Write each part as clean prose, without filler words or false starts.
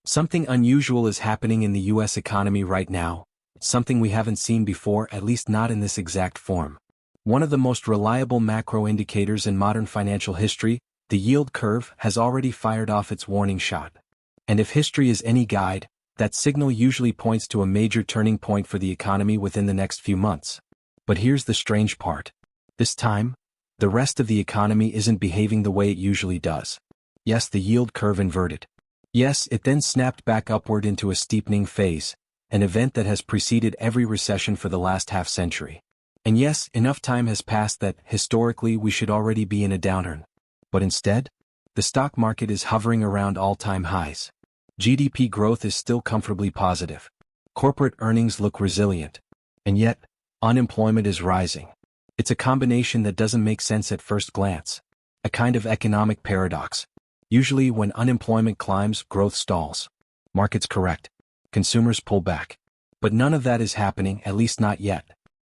Something unusual is happening in the US economy right now, something we haven't seen before, at least not in this exact form. One of the most reliable macro indicators in modern financial history, the yield curve, has already fired off its warning shot. And if history is any guide, that signal usually points to a major turning point for the economy within the next few months. But here's the strange part. This time, the rest of the economy isn't behaving the way it usually does. Yes, the yield curve inverted. Yes, it then snapped back upward into a steepening phase, an event that has preceded every recession for the last half-century. And yes, enough time has passed that, historically, we should already be in a downturn. But instead, the stock market is hovering around all-time highs. GDP growth is still comfortably positive. Corporate earnings look resilient. And yet, unemployment is rising. It's a combination that doesn't make sense at first glance. A kind of economic paradox. Usually when unemployment climbs, growth stalls. Markets correct. Consumers pull back. But none of that is happening, at least not yet.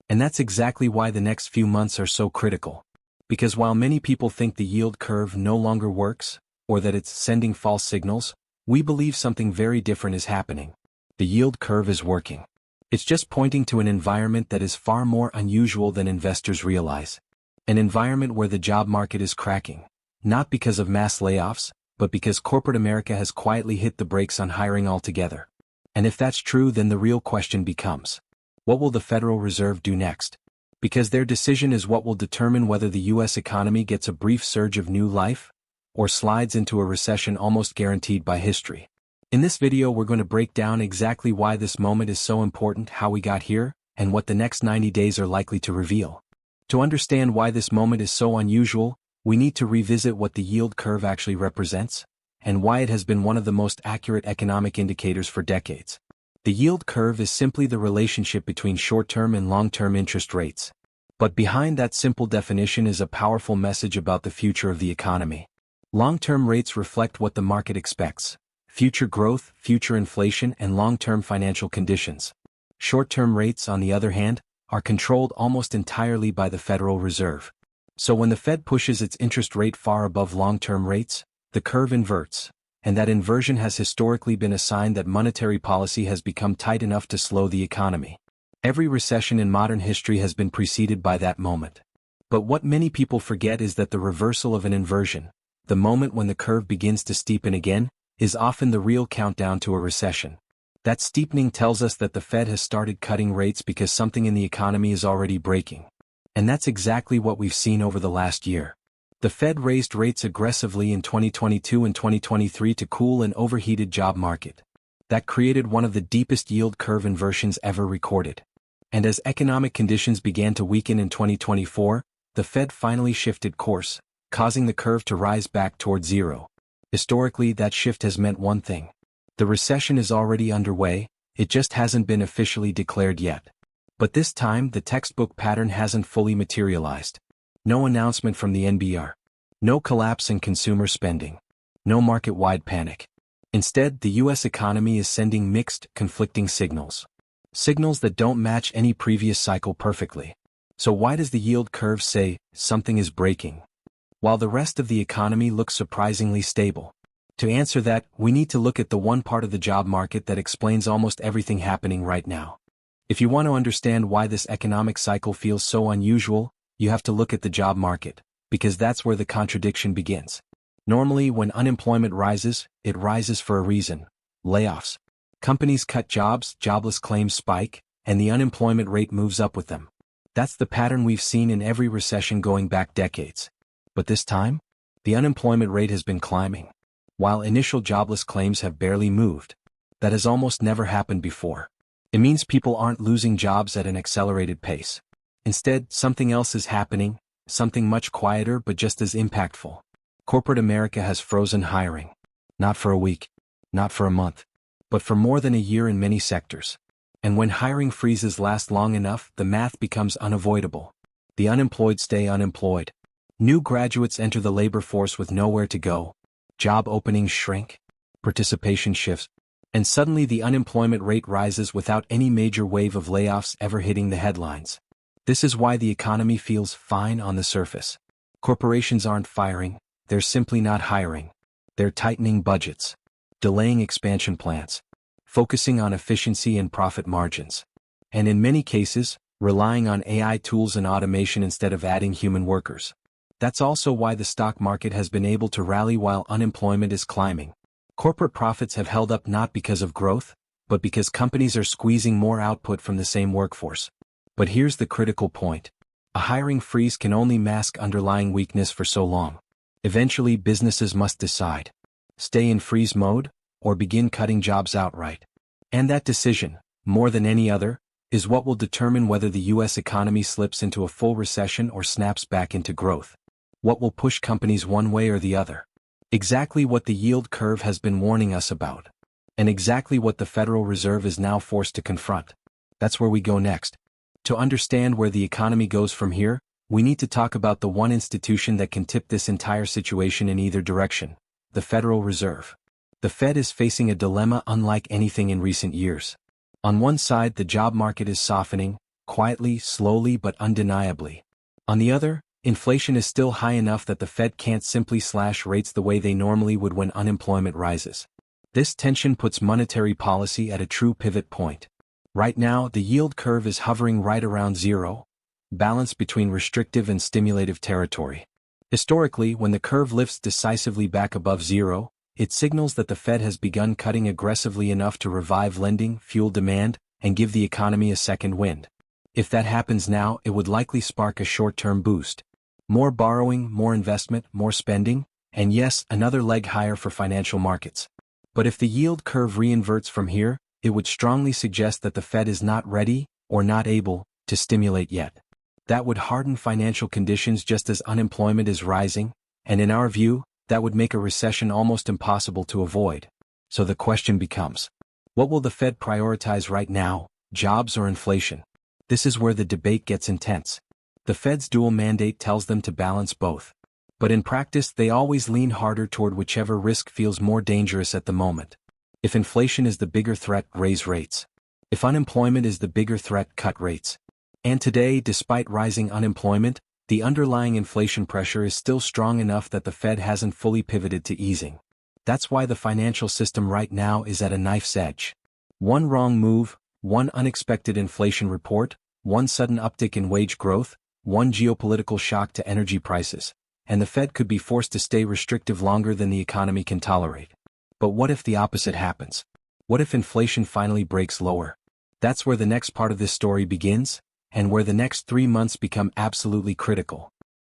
And that's exactly why the next few months are so critical. Because while many people think the yield curve no longer works, or that it's sending false signals, we believe something very different is happening. The yield curve is working. It's just pointing to an environment that is far more unusual than investors realize. An environment where the job market is cracking. Not because of mass layoffs, but because corporate America has quietly hit the brakes on hiring altogether. And if that's true, then the real question becomes, what will the Federal Reserve do next? Because their decision is what will determine whether the US economy gets a brief surge of new life, or slides into a recession almost guaranteed by history. In this video, we're going to break down exactly why this moment is so important, how we got here, and what the next 90 days are likely to reveal. To understand why this moment is so unusual, we need to revisit what the yield curve actually represents, and why it has been one of the most accurate economic indicators for decades. The yield curve is simply the relationship between short-term and long-term interest rates. But behind that simple definition is a powerful message about the future of the economy. Long-term rates reflect what the market expects: future growth, future inflation, and long-term financial conditions. Short-term rates, on the other hand, are controlled almost entirely by the Federal Reserve. So when the Fed pushes its interest rate far above long-term rates, the curve inverts, and that inversion has historically been a sign that monetary policy has become tight enough to slow the economy. Every recession in modern history has been preceded by that moment. But what many people forget is that the reversal of an inversion, the moment when the curve begins to steepen again, is often the real countdown to a recession. That steepening tells us that the Fed has started cutting rates because something in the economy is already breaking. And that's exactly what we've seen over the last year. The Fed raised rates aggressively in 2022 and 2023 to cool an overheated job market. That created one of the deepest yield curve inversions ever recorded. And as economic conditions began to weaken in 2024, the Fed finally shifted course, causing the curve to rise back toward zero. Historically, that shift has meant one thing. The recession is already underway, it just hasn't been officially declared yet. But this time, the textbook pattern hasn't fully materialized. No announcement from the NBR. No collapse in consumer spending. No market-wide panic. Instead, the US economy is sending mixed, conflicting signals. Signals that don't match any previous cycle perfectly. So why does the yield curve say, something is breaking, while the rest of the economy looks surprisingly stable? To answer that, we need to look at the one part of the job market that explains almost everything happening right now. If you want to understand why this economic cycle feels so unusual, you have to look at the job market, because that's where the contradiction begins. Normally, when unemployment rises, it rises for a reason: layoffs. Companies cut jobs, jobless claims spike, and the unemployment rate moves up with them. That's the pattern we've seen in every recession going back decades. But this time, the unemployment rate has been climbing, while initial jobless claims have barely moved. That has almost never happened before. It means people aren't losing jobs at an accelerated pace. Instead, something else is happening, something much quieter but just as impactful. Corporate America has frozen hiring. Not for a week, not for a month, but for more than a year in many sectors. And when hiring freezes last long enough, the math becomes unavoidable. The unemployed stay unemployed. New graduates enter the labor force with nowhere to go. Job openings shrink. Participation shifts. And suddenly the unemployment rate rises without any major wave of layoffs ever hitting the headlines. This is why the economy feels fine on the surface. Corporations aren't firing, they're simply not hiring. They're tightening budgets. delaying expansion plans, focusing on efficiency and profit margins, and in many cases, relying on AI tools and automation instead of adding human workers. That's also why the stock market has been able to rally while unemployment is climbing. Corporate profits have held up not because of growth, but because companies are squeezing more output from the same workforce. But here's the critical point. A hiring freeze can only mask underlying weakness for so long. Eventually, businesses must decide: stay in freeze mode, or begin cutting jobs outright. And that decision, more than any other, is what will determine whether the U.S. economy slips into a full recession or snaps back into growth. What will push companies one way or the other? Exactly what the yield curve has been warning us about. And exactly what the Federal Reserve is now forced to confront. That's where we go next. To understand where the economy goes from here, we need to talk about the one institution that can tip this entire situation in either direction: the Federal Reserve. The Fed is facing a dilemma unlike anything in recent years. On one side, the job market is softening, quietly, slowly, but undeniably. On the other, inflation is still high enough that the Fed can't simply slash rates the way they normally would when unemployment rises. This tension puts monetary policy at a true pivot point. Right now, the yield curve is hovering right around zero, balanced between restrictive and stimulative territory. Historically, when the curve lifts decisively back above zero, it signals that the Fed has begun cutting aggressively enough to revive lending, fuel demand, and give the economy a second wind. If that happens now, it would likely spark a short-term boost. More borrowing, more investment, more spending, and yes, another leg higher for financial markets. But if the yield curve reinverts from here, it would strongly suggest that the Fed is not ready, or not able, to stimulate yet. That would harden financial conditions just as unemployment is rising, and in our view, that would make a recession almost impossible to avoid. So the question becomes: what will the Fed prioritize right now, jobs or inflation? This is where the debate gets intense. The Fed's dual mandate tells them to balance both. But in practice, they always lean harder toward whichever risk feels more dangerous at the moment. If inflation is the bigger threat, raise rates. If unemployment is the bigger threat, cut rates. And today, despite rising unemployment, the underlying inflation pressure is still strong enough that the Fed hasn't fully pivoted to easing. That's why the financial system right now is at a knife's edge. One wrong move, one unexpected inflation report, one sudden uptick in wage growth, one geopolitical shock to energy prices, and the Fed could be forced to stay restrictive longer than the economy can tolerate. But what if the opposite happens? What if inflation finally breaks lower? That's where the next part of this story begins, and where the next 3 months become absolutely critical.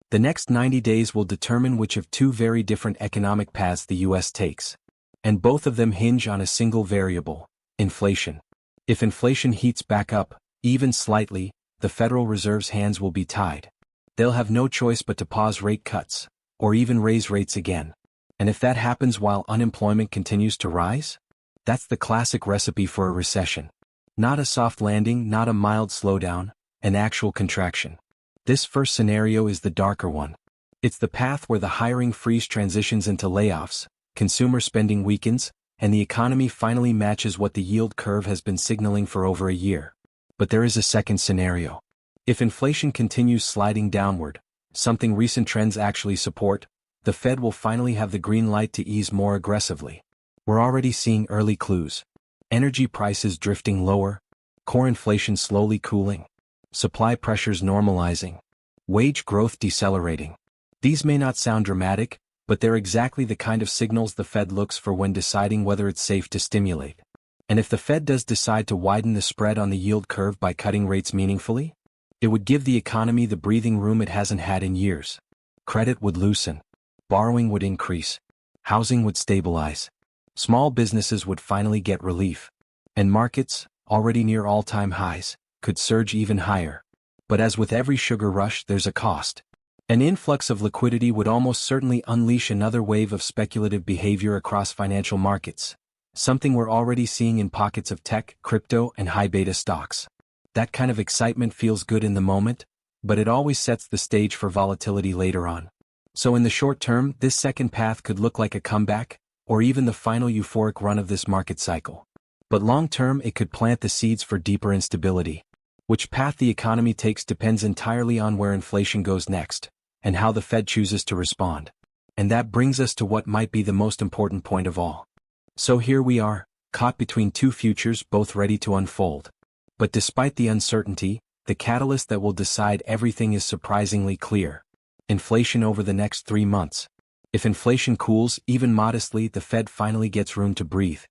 The next 90 days will determine which of two very different economic paths the U.S. takes. And both of them hinge on a single variable: inflation. If inflation heats back up, even slightly, the Federal Reserve's hands will be tied. They'll have no choice but to pause rate cuts, or even raise rates again. And if that happens while unemployment continues to rise, that's the classic recipe for a recession. Not a soft landing, not a mild slowdown, an actual contraction. This first scenario is the darker one. It's the path where the hiring freeze transitions into layoffs, consumer spending weakens, and the economy finally matches what the yield curve has been signaling for over a year. But there is a second scenario. If inflation continues sliding downward, something recent trends actually support, the Fed will finally have the green light to ease more aggressively. We're already seeing early clues. Energy prices drifting lower, core inflation slowly cooling, supply pressures normalizing, wage growth decelerating. These may not sound dramatic, but they're exactly the kind of signals the Fed looks for when deciding whether it's safe to stimulate. And if the Fed does decide to widen the spread on the yield curve by cutting rates meaningfully, it would give the economy the breathing room it hasn't had in years. Credit would loosen, borrowing would increase, housing would stabilize, small businesses would finally get relief, and markets, already near all-time highs, could surge even higher. But as with every sugar rush, there's a cost. An influx of liquidity would almost certainly unleash another wave of speculative behavior across financial markets, something we're already seeing in pockets of tech, crypto, and high-beta stocks. That kind of excitement feels good in the moment, but it always sets the stage for volatility later on. So in the short term, this second path could look like a comeback, or even the final euphoric run of this market cycle. But long term, it could plant the seeds for deeper instability. Which path the economy takes depends entirely on where inflation goes next, and how the Fed chooses to respond. And that brings us to what might be the most important point of all. So here we are, caught between two futures both ready to unfold. But despite the uncertainty, the catalyst that will decide everything is surprisingly clear. Inflation over the next 3 months. If inflation cools, even modestly, the Fed finally gets room to breathe.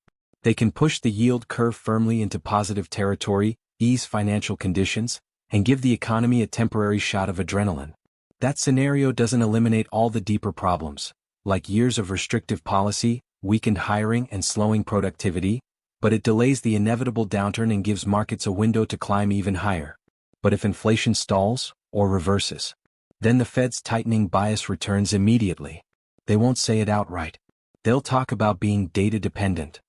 They can push the yield curve firmly into positive territory, ease financial conditions, and give the economy a temporary shot of adrenaline. That scenario doesn't eliminate all the deeper problems, like years of restrictive policy, weakened hiring and slowing productivity, but it delays the inevitable downturn and gives markets a window to climb even higher. But if inflation stalls, or reverses, then the Fed's tightening bias returns immediately. They won't say it outright. They'll talk about being data-dependent.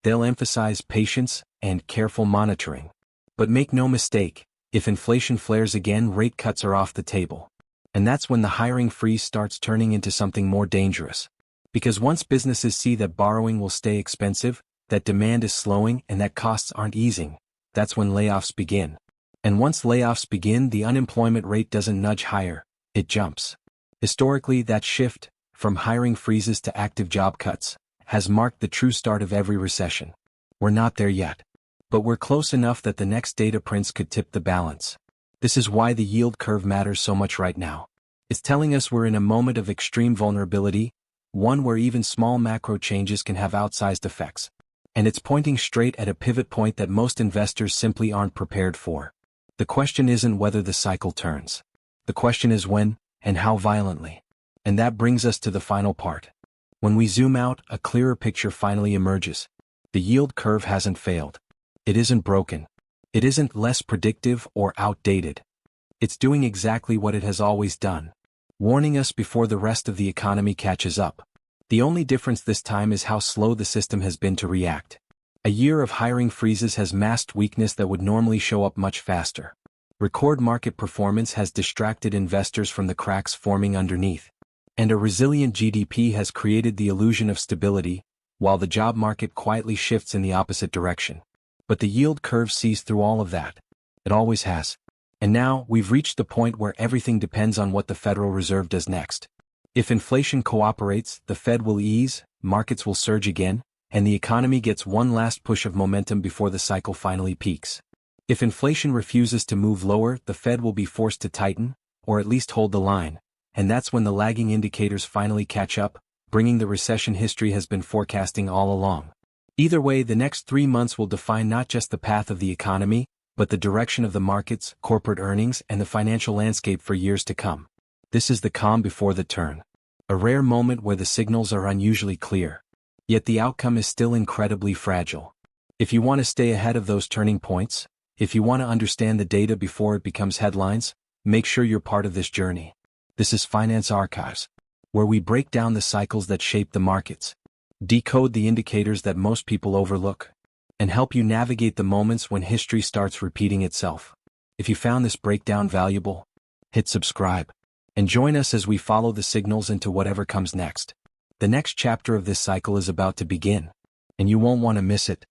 They'll emphasize patience and careful monitoring. But make no mistake, if inflation flares again, rate cuts are off the table. And that's when the hiring freeze starts turning into something more dangerous. Because once businesses see that borrowing will stay expensive, that demand is slowing and that costs aren't easing, that's when layoffs begin. And once layoffs begin, the unemployment rate doesn't nudge higher, it jumps. Historically, that shift, from hiring freezes to active job cuts, has marked the true start of every recession. We're not there yet. But we're close enough that the next data prints could tip the balance. This is why the yield curve matters so much right now. It's telling us we're in a moment of extreme vulnerability, one where even small macro changes can have outsized effects. And it's pointing straight at a pivot point that most investors simply aren't prepared for. The question isn't whether the cycle turns. The question is when, and how violently. And that brings us to the final part. When we zoom out, a clearer picture finally emerges. The yield curve hasn't failed. It isn't broken. It isn't less predictive or outdated. It's doing exactly what it has always done, warning us before the rest of the economy catches up. The only difference this time is how slow the system has been to react. A year of hiring freezes has masked weakness that would normally show up much faster. Record market performance has distracted investors from the cracks forming underneath. And a resilient GDP has created the illusion of stability, while the job market quietly shifts in the opposite direction. But the yield curve sees through all of that. It always has. And now, we've reached the point where everything depends on what the Federal Reserve does next. If inflation cooperates, the Fed will ease, markets will surge again, and the economy gets one last push of momentum before the cycle finally peaks. If inflation refuses to move lower, the Fed will be forced to tighten, or at least hold the line, and that's when the lagging indicators finally catch up, bringing the recession history has been forecasting all along. Either way, the next 3 months will define not just the path of the economy, but the direction of the markets, corporate earnings, and the financial landscape for years to come. This is the calm before the turn. A rare moment where the signals are unusually clear. Yet the outcome is still incredibly fragile. If you want to stay ahead of those turning points, if you want to understand the data before it becomes headlines, make sure you're part of this journey. This is Finance Archives, where we break down the cycles that shape the markets, decode the indicators that most people overlook, and help you navigate the moments when history starts repeating itself. If you found this breakdown valuable, hit subscribe, and join us as we follow the signals into whatever comes next. The next chapter of this cycle is about to begin, and you won't want to miss it.